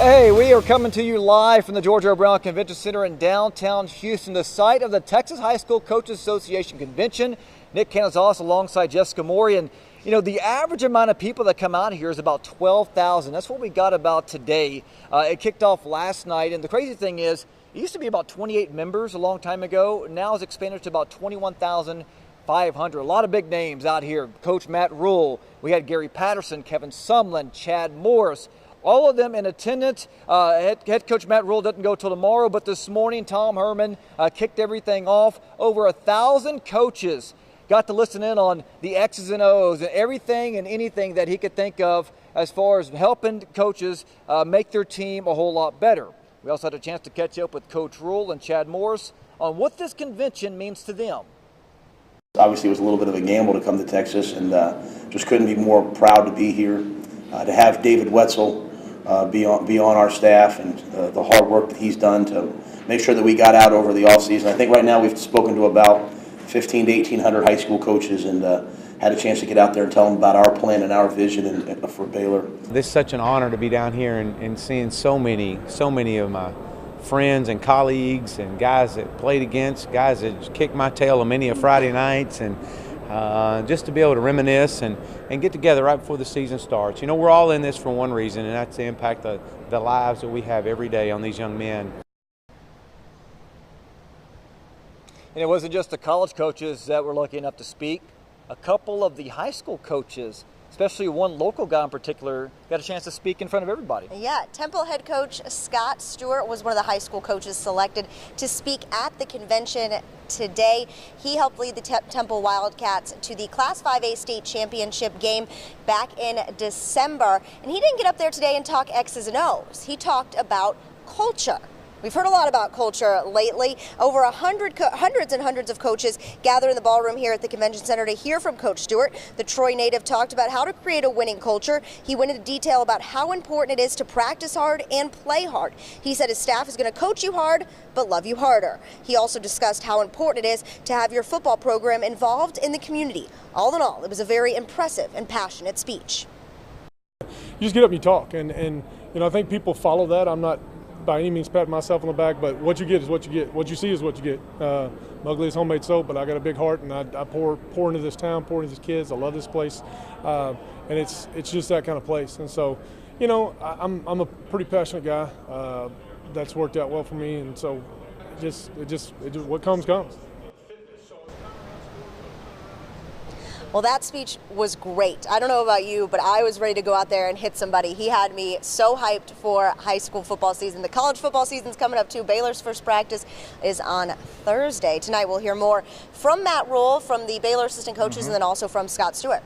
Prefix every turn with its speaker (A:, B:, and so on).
A: Hey, we are coming to you live from the George R. Brown Convention Center in downtown Houston, the site of the Texas High School Coaches Association Convention. Nick Canizales alongside Jessica Maury. And, you know, the average amount of people that come out here is about 12,000. That's what we got about today. It kicked off last night. And the crazy thing is, it used to be about 28 members a long time ago. Now it's expanded to about 21,500. A lot of big names out here. Coach Matt Rhule. We had Gary Patterson, Kevin Sumlin, Chad Morris. All of them in attendance. Head coach Matt Rhule doesn't go till tomorrow, but this morning Tom Herman kicked everything off. Over 1,000 coaches got to listen in on the X's and O's and everything and anything that he could think of as far as helping coaches make their team a whole lot better. We also had a chance to catch up with Coach Rhule and Chad Morris on what this convention means to them.
B: Obviously, it was a little bit of a gamble to come to Texas, and just couldn't be more proud to be here, to have David Wetzel be on our staff, and the hard work that he's done to make sure that we got out over the offseason. I think right now we've spoken to about 1,500 to 1,800 high school coaches, and had a chance to get out there and tell them about our plan and our vision for Baylor.
C: This is such an honor to be down here and seeing so many of my friends and colleagues and guys that played against, guys that kicked my tail on many of Friday nights, and just to be able to reminisce and get together right before the season starts. You know, we're all in this for one reason, and that's to impact the lives that we have every day on these young men.
A: And it wasn't just the college coaches that were lucky enough to speak. A couple of the high school coaches, especially one local guy in particular, got a chance to speak in front of everybody.
D: Yeah, Temple head coach Scott Stewart was one of the high school coaches selected to speak at the convention today. He helped lead the Temple Wildcats to the Class 5A state championship game back in December. And he didn't get up there today and talk X's and O's. He talked about culture. We've heard a lot about culture lately. Over hundreds and hundreds of coaches gathered in the ballroom here at the convention center to hear from Coach Stewart. The Troy native talked about how to create a winning culture. He went into detail about how important it is to practice hard and play hard. He said his staff is going to coach you hard, but love you harder. He also discussed how important it is to have your football program involved in the community. All in all, it was a very impressive and passionate speech.
E: You just get up and you talk, and you know, I think people follow that. I'm not by any means patting myself on the back, but what you get is what you get. What you see is what you get. Mugly is homemade soap, but I got a big heart, and I pour into this town, pour into these kids. I love this place, and it's just that kind of place. And so, you know, I'm a pretty passionate guy. That's worked out well for me, and so it just what comes.
D: Well, that speech was great. I don't know about you, but I was ready to go out there and hit somebody. He had me so hyped for high school football season. The college football season's coming up too. Baylor's first practice is on Thursday. Tonight we'll hear more from Matt Rhule, from the Baylor assistant coaches, and then also from Scott Stewart.